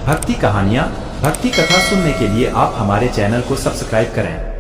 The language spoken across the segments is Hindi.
भक्ति कहानियाँ, भक्ति कथा सुनने के लिए आप हमारे चैनल को सब्सक्राइब करें।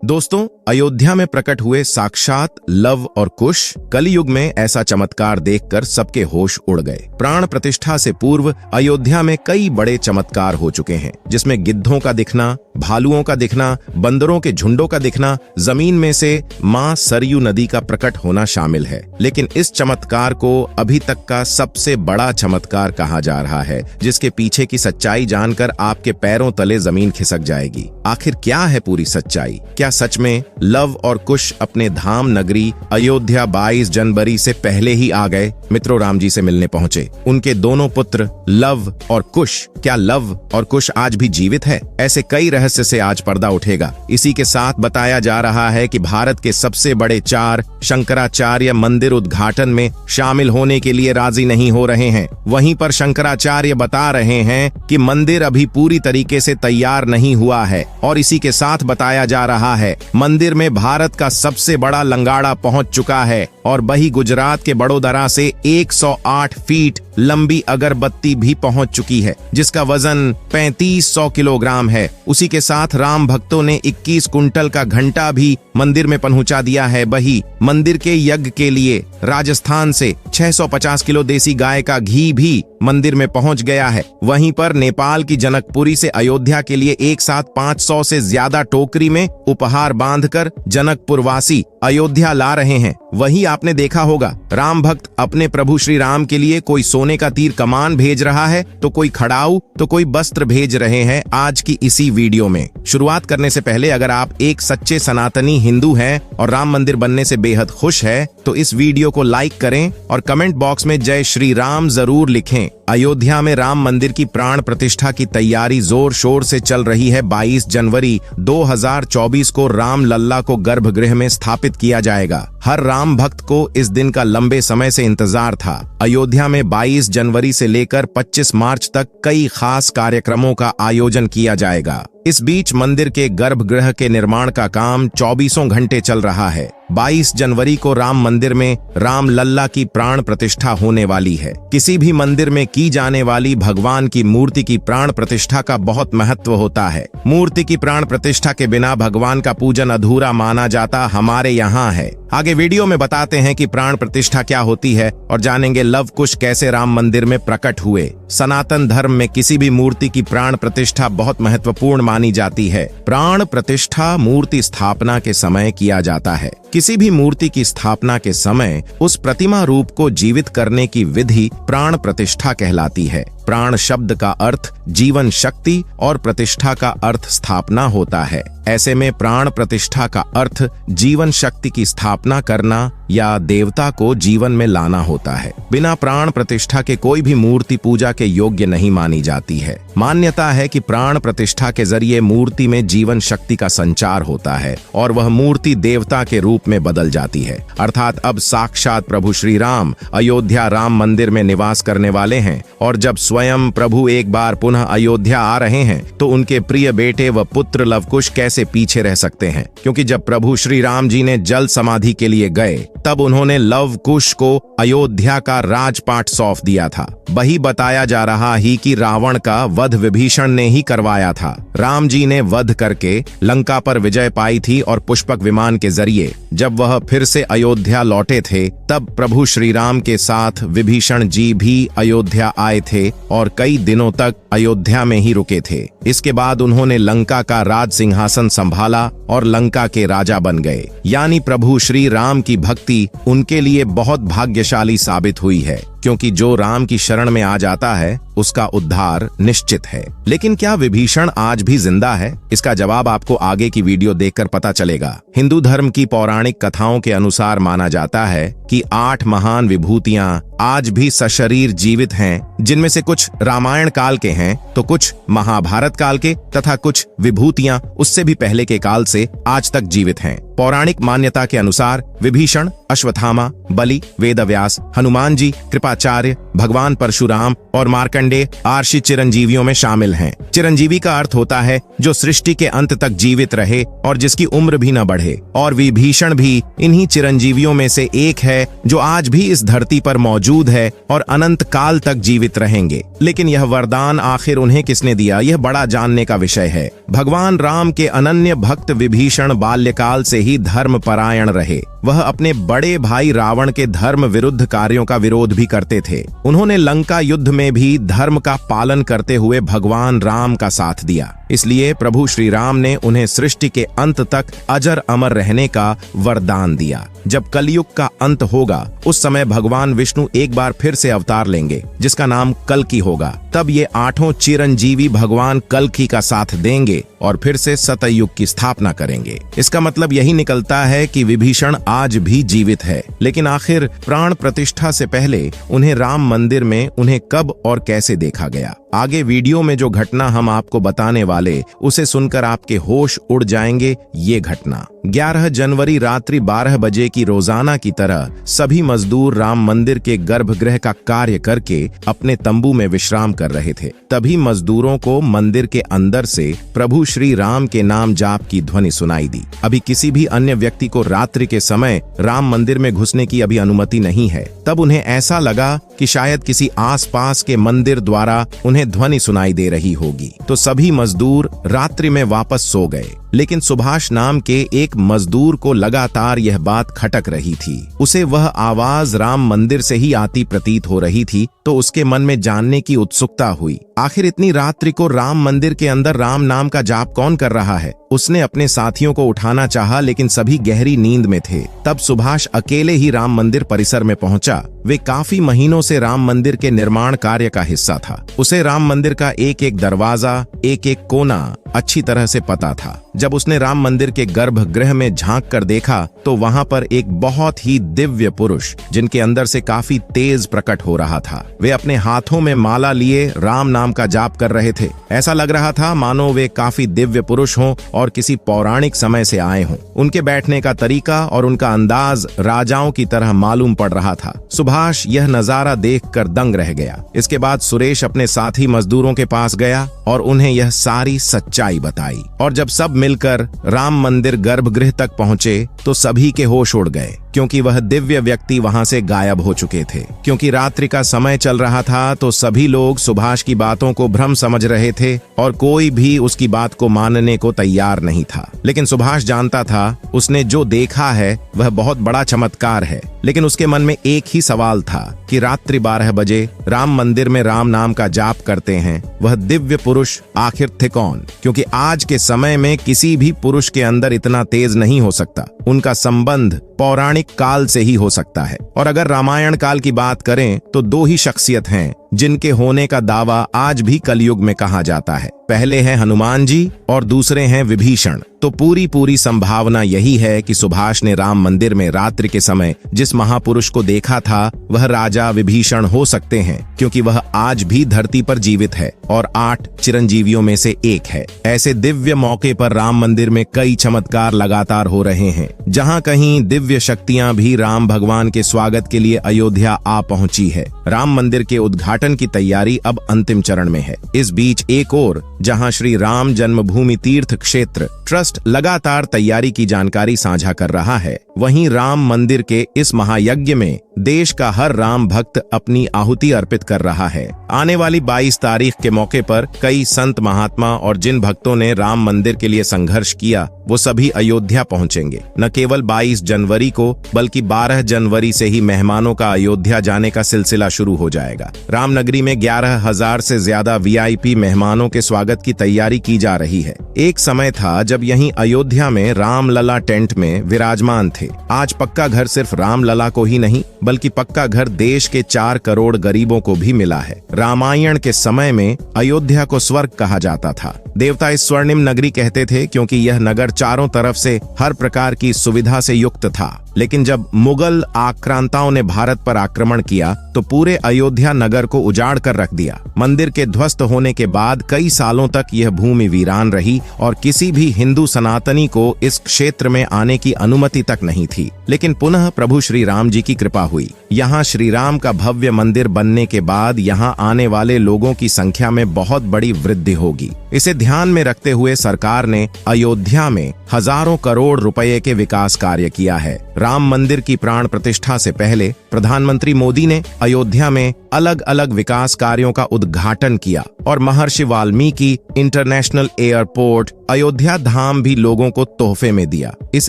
दोस्तों, अयोध्या में प्रकट हुए साक्षात लव और कुश कलयुग में ऐसा चमत्कार देखकर सबके होश उड़ गए। प्राण प्रतिष्ठा से पूर्व अयोध्या में कई बड़े चमत्कार हो चुके हैं, जिसमें गिद्धों का दिखना, भालुओं का दिखना, बंदरों के झुंडों का दिखना, जमीन में से मां सरयू नदी का प्रकट होना शामिल है। लेकिन इस चमत्कार को अभी तक का सबसे बड़ा चमत्कार कहा जा रहा है, जिसके पीछे की सच्चाई जानकर आपके पैरों तले जमीन खिसक जाएगी। आखिर क्या है पूरी सच्चाई? क्या सच में लव और कुश अपने धाम नगरी अयोध्या 22 जनवरी से पहले ही आ गए? मित्रों, राम जी से मिलने पहुंचे उनके दोनों पुत्र लव और कुश। क्या लव और कुश आज भी जीवित है? ऐसे कई रहस्य से आज पर्दा उठेगा। इसी के साथ बताया जा रहा है कि भारत के सबसे बड़े 4 शंकराचार्य मंदिर उद्घाटन में शामिल होने के लिए राजी नहीं हो रहे हैं। वहीं पर शंकराचार्य बता रहे हैं कि मंदिर अभी पूरी तरीके से तैयार नहीं हुआ है। और इसी के साथ बताया जा रहा है मंदिर में भारत का सबसे बड़ा लंगाड़ा पहुंच चुका है और वही गुजरात के बड़ोदरा से 108 फीट लंबी अगरबत्ती भी पहुंच चुकी है, जिसका वजन 3500 किलोग्राम है। उसी के साथ राम भक्तों ने 21 कुंटल का घंटा भी मंदिर में पहुंचा दिया है। वही मंदिर के यज्ञ के लिए राजस्थान से 650 किलो देसी गाय का घी भी मंदिर में पहुंच गया है। वहीं पर नेपाल की जनकपुरी से अयोध्या के लिए एक साथ 500 से ज्यादा टोकरी में उपहार बांधकर जनकपुर वासी अयोध्या ला रहे हैं। वही आपने देखा होगा, राम भक्त अपने प्रभु श्री राम के लिए कोई सोने का तीर कमान भेज रहा है, तो कोई खड़ाऊ, तो कोई वस्त्र भेज रहे हैं। आज की इसी वीडियो में शुरुआत करने से पहले अगर आप एक सच्चे सनातनी हिंदू हैं और राम मंदिर बनने से बेहद खुश है, तो इस वीडियो को लाइक करें और कमेंट बॉक्स में जय श्री राम जरूर लिखें। अयोध्या में राम मंदिर की प्राण प्रतिष्ठा की तैयारी जोर शोर से चल रही है। 22 जनवरी 2024 को राम लल्ला को गर्भगृह में स्थापित किया जाएगा। हर राम भक्त को इस दिन का लंबे समय से इंतजार था। अयोध्या में 22 जनवरी से लेकर 25 मार्च तक कई खास कार्यक्रमों का आयोजन किया जाएगा। इस बीच मंदिर के गर्भगृह के निर्माण का काम 24 घंटे चल रहा है। 22 जनवरी को राम मंदिर में राम लल्ला की प्राण प्रतिष्ठा होने वाली है। किसी भी मंदिर में की जाने वाली भगवान की मूर्ति की प्राण प्रतिष्ठा का बहुत महत्व होता है। मूर्ति की प्राण प्रतिष्ठा के बिना भगवान का पूजन अधूरा माना जाता हमारे यहाँ है। आगे वीडियो में बताते हैं कि प्राण प्रतिष्ठा क्या होती है और जानेंगे लव कुश कैसे राम मंदिर में प्रकट हुए। सनातन धर्म में किसी भी मूर्ति की प्राण प्रतिष्ठा बहुत महत्वपूर्ण मानी जाती है। प्राण प्रतिष्ठा मूर्ति स्थापना के समय किया जाता है। किसी भी मूर्ति की स्थापना के समय उस प्रतिमा रूप को जीवित करने की विधि प्राण प्रतिष्ठा कहलाती है। प्राण शब्द का अर्थ जीवन शक्ति और प्रतिष्ठा का अर्थ स्थापना होता है। ऐसे में प्राण प्रतिष्ठा का अर्थ जीवन शक्ति की स्थापना करना या देवता को जीवन में लाना होता है। बिना प्राण प्रतिष्ठा के कोई भी मूर्ति पूजा के योग्य नहीं मानी जाती है। मान्यता है कि प्राण प्रतिष्ठा के जरिए मूर्ति में जीवन शक्ति का संचार होता है और वह मूर्ति देवता के रूप में बदल जाती है। अर्थात अब साक्षात प्रभु श्री राम अयोध्या राम मंदिर में निवास करने वाले हैं और जब स्वयं प्रभु एक बार पुनः अयोध्या आ रहे हैं तो उनके प्रिय बेटे व पुत्र लवकुश कैसे पीछे रह सकते हैं? क्योंकि जब प्रभु श्री राम जी ने जल समाधि के लिए गए तब उन्होंने लव कुश को अयोध्या का राजपाट सौंप दिया था। वही बताया जा रहा ही कि रावण का वध विभीषण ने ही करवाया था। राम जी ने वध करके लंका पर विजय पाई थी और पुष्पक विमान के जरिए जब वह फिर से अयोध्या लौटे थे तब प्रभु श्री राम के साथ विभीषण जी भी अयोध्या आए थे और कई दिनों तक अयोध्या में ही रुके थे। इसके बाद उन्होंने लंका का राज सिंहासन संभाला और लंका के राजा बन गए। यानी प्रभु श्री राम की भक्ति उनके लिए बहुत भाग्यशाली साबित हुई है, क्योंकि जो राम की शरण में आ जाता है उसका उद्धार निश्चित है। लेकिन क्या विभीषण आज भी जिंदा है? इसका जवाब आपको आगे की वीडियो देखकर पता चलेगा। हिंदू धर्म की पौराणिक कथाओं के अनुसार माना जाता है कि 8 महान विभूतियां आज भी सशरीर जीवित हैं, जिनमें से कुछ रामायण काल के हैं तो कुछ महाभारत काल के तथा कुछ विभूतियां उससे भी पहले के काल से आज तक जीवित हैं। पौराणिक मान्यता के अनुसार विभीषण, अश्वत्थामा, बलि, वेदव्यास, हनुमान जी, कृपाचार्य, भगवान परशुराम और मार्कंडेय आर्षि चिरंजीवियों में शामिल हैं। चिरंजीवी का अर्थ होता है जो सृष्टि के अंत तक जीवित रहे और जिसकी उम्र भी न बढ़े, और विभीषण भी इन्हीं चिरंजीवियों में से एक है जो आज भी इस धरती पर मौजूद है और अनंत काल तक जीवित जीवित रहेंगे। लेकिन यह वरदान आखिर उन्हें किसने दिया, यह बड़ा जानने का विषय है। भगवान राम के अनन्य भक्त विभीषण बाल्यकाल से ही धर्मपरायण रहे। वह अपने बड़े भाई रावण के धर्म विरुद्ध कार्यों का विरोध भी करते थे। उन्होंने लंका युद्ध में भी धर्म का पालन करते हुए भगवान राम का साथ दिया। इसलिए प्रभु श्री राम ने उन्हें सृष्टि के अंत तक अजर अमर रहने का वरदान दिया। जब कलयुग का अंत होगा उस समय भगवान विष्णु एक बार फिर से अवतार लेंगे जिसका नाम कल्कि होगा। तब ये 8 चिरंजीवी भगवान कल्कि का साथ देंगे और फिर से सतयुग की स्थापना करेंगे। इसका मतलब यही निकलता है कि विभीषण आज भी जीवित है। लेकिन आखिर प्राण प्रतिष्ठा से पहले उन्हें राम मंदिर में उन्हें कब और कैसे देखा गया? आगे वीडियो में जो घटना हम आपको बताने वाले उसे सुनकर आपके होश उड़ जाएंगे। ये घटना 11 जनवरी रात्रि 12 बजे की रोजाना की तरह सभी मजदूर राम मंदिर के गर्भगृह का कार्य करके अपने तंबू में विश्राम कर रहे थे। तभी मजदूरों को मंदिर के अंदर से प्रभु श्री राम के नाम जाप की ध्वनि सुनाई दी। अभी किसी भी अन्य व्यक्ति को रात्रि के समय राम मंदिर में घुसने की अभी अनुमति नहीं है। तब उन्हें ऐसा लगा कि शायद किसी आसपास के मंदिर द्वारा उन्हें ध्वनि सुनाई दे रही होगी, तो सभी मजदूर रात्रि में वापस सो गए। लेकिन सुभाष नाम के एक मजदूर को लगातार यह बात खटक रही थी। उसे वह आवाज राम मंदिर से ही आती प्रतीत हो रही थी, तो उसके मन में जानने की उत्सुकता हुई। आखिर इतनी रात्रि को राम मंदिर के अंदर राम नाम का जाप कौन कर रहा है? उसने अपने साथियों को उठाना चाहा लेकिन सभी गहरी नींद में थे। तब सुभाष अकेले ही राम मंदिर परिसर में पहुंचा। वे काफी महीनों से राम मंदिर के निर्माण कार्य का हिस्सा था। उसे राम मंदिर का एक एक दरवाजा, एक एक कोना अच्छी तरह से पता था। जब उसने राम मंदिर के गर्भगृह में झांक कर देखा तो वहां पर एक बहुत ही दिव्य पुरुष, जिनके अंदर से काफी तेज प्रकट हो रहा था। वे अपने हाथों में माला लिए राम नाम का जाप कर रहे थे। ऐसा लग रहा था मानो वे काफी दिव्य पुरुष हों और किसी पौराणिक समय से आए हों। उनके बैठने का तरीका और उनका अंदाज राजाओं की तरह मालूम पड़ रहा था। सुभाष यह नजारा देखकर दंग रह गया। इसके बाद सुरेश अपने साथी मजदूरों के पास गया और उन्हें यह सारी सच्चाई बताई। और जब सब मिलकर राम मंदिर गर्भगृह तक पहुंचे तो सभी के होश उड़ गए, क्योंकि वह दिव्य व्यक्ति वहां से गायब हो चुके थे। क्योंकि रात्रि का समय चल रहा था तो सभी लोग सुभाष की बातों को भ्रम समझ रहे थे और कोई भी उसकी बात को मानने को तैयार नहीं था। लेकिन सुभाष जानता था उसने जो देखा है वह बहुत बड़ा चमत्कार है। लेकिन उसके मन में एक ही सवाल था कि रात्रि 12 बजे राम मंदिर में राम नाम का जाप करते हैं वह दिव्य पुरुष आखिर थे कौन? क्योंकि आज के समय में किसी भी पुरुष के अंदर इतना तेज नहीं हो सकता। उनका संबंध पौराणिक काल से ही हो सकता है। और अगर रामायण काल की बात करें तो 2 ही शख्सियत हैं जिनके होने का दावा आज भी कलयुग में कहा जाता है। पहले हैं हनुमान जी और दूसरे हैं विभीषण। तो पूरी संभावना यही है कि सुभाष ने राम मंदिर में रात्रि के समय जिस महापुरुष को देखा था वह राजा विभीषण हो सकते हैं, क्योंकि वह आज भी धरती पर जीवित है और 8 चिरंजीवियों में से एक है। ऐसे दिव्य मौके पर राम मंदिर में कई चमत्कार लगातार हो रहे हैं। जहां कहीं दिव्य शक्तियां भी राम भगवान के स्वागत के लिए अयोध्या आ पहुंची है। राम मंदिर के उद्घाटन की तैयारी अब अंतिम चरण में है। इस बीच एक और जहां श्री राम जन्मभूमि तीर्थ क्षेत्र ट्रस्ट लगातार तैयारी की जानकारी साझा कर रहा है, वहीं राम मंदिर के इस महायज्ञ में देश का हर राम भक्त अपनी आहुति अर्पित कर रहा है। आने वाली 22 तारीख के मौके पर कई संत महात्मा और जिन भक्तों ने राम मंदिर के लिए संघर्ष किया वो सभी अयोध्या पहुंचेंगे। न केवल 22 जनवरी को बल्कि 12 जनवरी से ही मेहमानों का अयोध्या जाने का सिलसिला शुरू हो जाएगा। रामनगरी में 11,000 से ज्यादा VIP मेहमानों के स्वागत की तैयारी की जा रही है। एक समय था जब यहीं अयोध्या में रामलला टेंट में विराजमान थे। आज पक्का घर सिर्फ रामलला को ही नहीं बल्कि पक्का घर देश के 4 करोड़ गरीबों को भी मिला है। रामायण के समय में अयोध्या को स्वर्ग कहा जाता था। देवता इस स्वर्णिम नगरी कहते थे क्योंकि यह नगर चारों तरफ से हर प्रकार की सुविधा से युक्त था। लेकिन जब मुगल आक्रांताओं ने भारत पर आक्रमण किया तो पूरे अयोध्या नगर को उजाड़ कर रख दिया। मंदिर के ध्वस्त होने के बाद कई सालों तक यह भूमि वीरान रही और किसी भी हिंदू सनातनी को इस क्षेत्र में आने की अनुमति तक नहीं थी। लेकिन पुनः प्रभु श्री राम जी की कृपा हुई। यहाँ श्री राम का भव्य मंदिर बनने के बाद यहाँ आने वाले लोगों की संख्या में बहुत बड़ी वृद्धि होगी। इसे ध्यान में रखते हुए सरकार ने अयोध्या में हजारों करोड़ रुपए के विकास कार्य किया है। राम मंदिर की प्राण प्रतिष्ठा से पहले प्रधानमंत्री मोदी ने अयोध्या में अलग अलग विकास कार्यों का उद्घाटन किया और महर्षि वाल्मीकि इंटरनेशनल एयरपोर्ट अयोध्या धाम भी लोगों को तोहफे में दिया। इस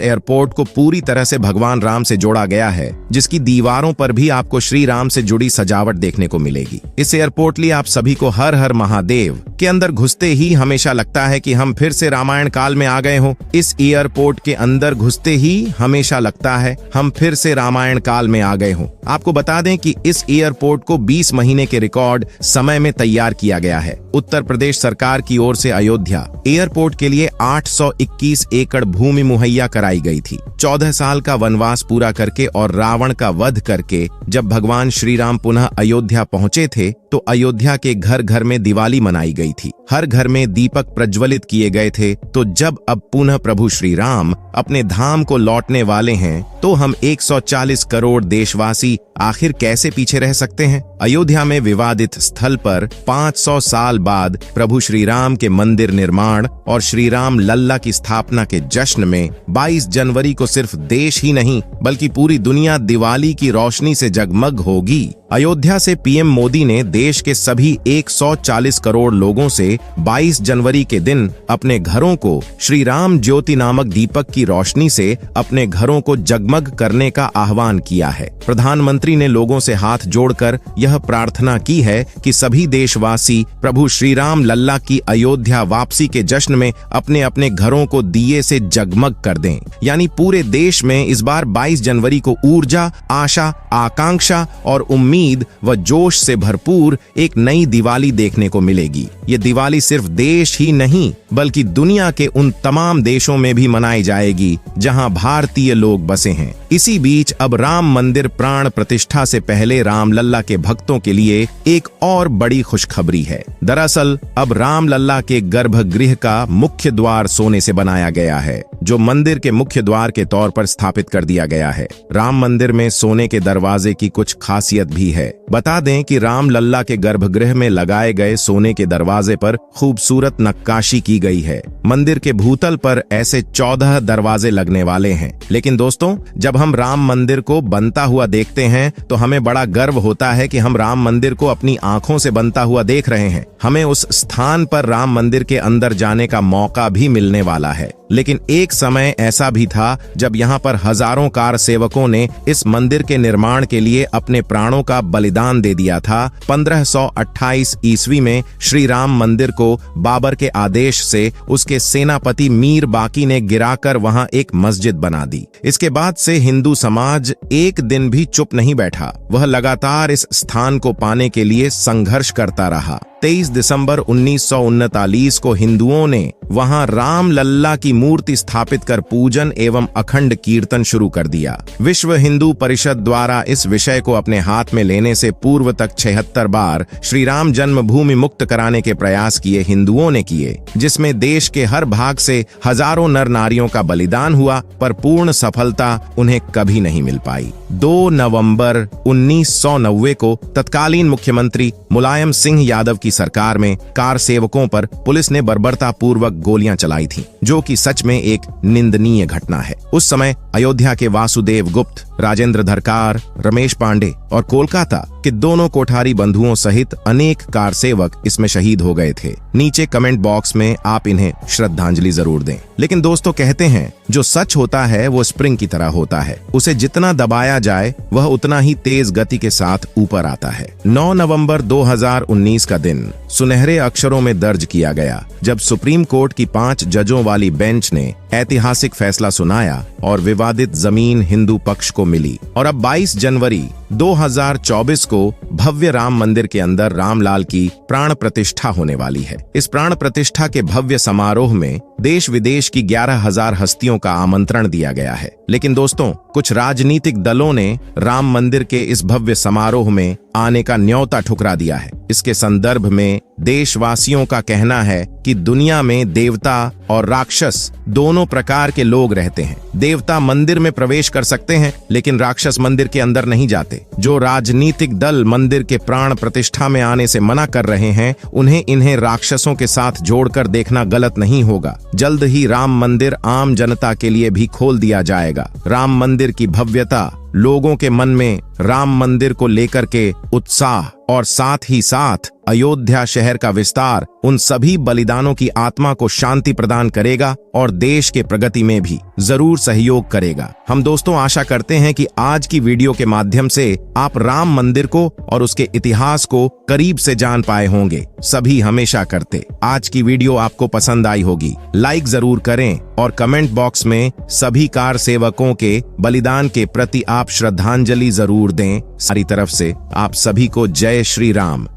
एयरपोर्ट को पूरी तरह से भगवान राम से जोड़ा गया है, जिसकी दीवारों पर भी आपको श्री राम से जुड़ी सजावट देखने को मिलेगी। इस एयरपोर्ट लिए आप सभी को हर हर महादेव के अंदर घुसते ही हमेशा लगता है कि हम फिर से रामायण काल में आ गए हों। इस एयरपोर्ट के अंदर घुसते ही हमेशा लगता है हम फिर से रामायण काल में आ गए हों। आपको बता दें कि इस एयरपोर्ट को 20 महीने के रिकॉर्ड समय में तैयार किया गया है। उत्तर प्रदेश सरकार की ओर से अयोध्या एयरपोर्ट के लिए 821 एकड़ भूमि मुहैया कराई गई थी। 14 साल का वनवास पूरा करके और रावण का वध करके जब भगवान श्री राम पुनः अयोध्या पहुंचे थे तो अयोध्या के घर घर में दिवाली मनाई गई थी। हर घर में दीपक प्रज्वलित किए गए थे। तो जब अब पुनः प्रभु श्री राम अपने धाम को लौटने वाले हैं तो हम 140 करोड़ देशवासी आखिर कैसे पीछे रह सकते हैं। अयोध्या में विवादित स्थल पर 500 साल बाद प्रभु श्री राम के मंदिर निर्माण और श्री राम लल्ला की स्थापना के जश्न में 22 जनवरी को सिर्फ देश ही नहीं बल्कि पूरी दुनिया दिवाली की रोशनी से जगमग होगी। अयोध्या से पीएम मोदी ने देश के सभी 140 करोड़ लोगों से 22 जनवरी के दिन अपने घरों को श्री राम ज्योति नामक दीपक की रोशनी से अपने घरों को जगमग करने का आह्वान किया है। प्रधानमंत्री ने लोगों से हाथ जोड़कर यह प्रार्थना की है कि सभी देशवासी प्रभु श्री राम लल्ला की अयोध्या वापसी के जश्न में अपने अपने घरों को दिए से जगमग कर दें। यानी पूरे देश में इस बार 22 जनवरी को ऊर्जा, आशा, आकांक्षा और उम्मीद व जोश से भरपूर एक नई दिवाली देखने को मिलेगी। ये दिवाली सिर्फ देश ही नहीं बल्कि दुनिया के उन तमाम देशों में भी मनाई जाएगी जहां भारतीय लोग बसे हैं। इसी बीच अब राम मंदिर प्राण प्रतिष्ठा से पहले राम लल्ला के भक्तों के लिए एक और बड़ी खुशखबरी है। दरअसल अब राम लल्ला के गर्भगृह का मुख्य द्वार सोने से बनाया गया है, जो मंदिर के मुख्य द्वार के तौर पर स्थापित कर दिया गया है। राम मंदिर में सोने के दरवाजे की कुछ खासियत भी है। बता दें कि राम लल्ला के गर्भगृह में लगाए गए सोने के दरवाजे पर खूबसूरत नक्काशी की गई है। मंदिर के भूतल पर ऐसे 14 दरवाजे लगने वाले हैं। लेकिन दोस्तों, जब हम राम मंदिर को बनता हुआ देखते हैं तो हमें बड़ा गर्व होता है कि हम राम मंदिर को अपनी आंखों से बनता हुआ देख रहे हैं। हमें उस स्थान पर राम मंदिर के अंदर जाने का मौका भी मिलने वाला है। लेकिन एक समय ऐसा भी था जब यहाँ पर हजारों कार सेवकों ने इस मंदिर के निर्माण के लिए अपने प्राणों का बलिदान दे दिया था। 1528 ईस्वी में श्री राम मंदिर को बाबर के आदेश से उसके सेनापति मीर बाकी ने गिराकर वहां एक मस्जिद बना दी। इसके बाद से हिंदू समाज एक दिन भी चुप नहीं बैठा। वह लगातार इस स्थान को पाने के लिए संघर्ष करता रहा। 23 दिसंबर 1939 को हिंदुओं ने वहां राम लल्ला की मूर्ति स्थापित कर पूजन एवं अखंड कीर्तन शुरू कर दिया। विश्व हिंदू परिषद द्वारा इस विषय को अपने हाथ में लेने से पूर्व तक 76 बार श्री राम जन्मभूमि मुक्त कराने के प्रयास किए हिंदुओं ने किए, जिसमें देश के हर भाग से हजारों नर नारियों का बलिदान हुआ, पर पूर्ण सफलता उन्हें कभी नहीं मिल पाई। 2 नवंबर 1990 को तत्कालीन मुख्यमंत्री मुलायम सिंह यादव की सरकार में कार सेवकों पर पुलिस ने बर्बरता पूर्वक गोलियां चलाई थीं, जो कि सच में एक निंदनीय घटना है। उस समय अयोध्या के वासुदेव गुप्त, राजेंद्र धरकार, रमेश पांडे और कोलकाता के दोनों कोठारी बंधुओं सहित अनेक कार सेवक इसमें शहीद हो गए थे। नीचे कमेंट बॉक्स में आप इन्हें श्रद्धांजलि जरूर दें। लेकिन दोस्तों, कहते हैं जो सच होता है वो स्प्रिंग की तरह होता है, उसे जितना दबाया जाए वह उतना ही तेज गति के साथ ऊपर आता है। 9 नवंबर 2019 का दिन सुनहरे अक्षरों में दर्ज किया गया जब सुप्रीम कोर्ट की 5 जजों वाली बेंच ने ऐतिहासिक फैसला सुनाया और विवादित जमीन हिंदू पक्ष को मिली। और अब 22 जनवरी 2024 को भव्य राम मंदिर के अंदर रामलाल की प्राण प्रतिष्ठा होने वाली है। इस प्राण प्रतिष्ठा के भव्य समारोह में देश विदेश की 11,000 हस्तियों का आमंत्रण दिया गया है। लेकिन दोस्तों, कुछ राजनीतिक दलों ने राम मंदिर के इस भव्य समारोह में आने का न्योता ठुकरा दिया है। इसके संदर्भ में देशवासियों का कहना है कि दुनिया में देवता और राक्षस दोनों प्रकार के लोग रहते हैं। देवता मंदिर में प्रवेश कर सकते हैं, लेकिन राक्षस मंदिर के अंदर नहीं जाते। जो राजनीतिक दल मंदिर के प्राण प्रतिष्ठा में आने से मना कर रहे हैं, उन्हें इन्हें राक्षसों के साथ जोड़कर देखना गलत नहीं होगा। जल्द ही राम मंदिर आम जनता के लिए भी खोल दिया जाएगा। राम मंदिर की भव्यता लोगों के मन में राम मंदिर को लेकर के उत्साह और साथ ही साथ अयोध्या शहर का विस्तार उन सभी बलिदानों की आत्मा को शांति प्रदान करेगा और देश के प्रगति में भी जरूर सहयोग करेगा। हम दोस्तों आशा करते हैं कि आज की वीडियो के माध्यम से आप राम मंदिर को और उसके इतिहास को करीब से जान पाए होंगे। सभी हमेशा करते। आज की वीडियो आपको पसंद आई होगी, लाइक जरूर करें और कमेंट बॉक्स में सभी कार सेवकों के बलिदान के प्रति आप श्रद्धांजलि जरूर दें। सारी तरफ से आप सभी को जय श्री राम।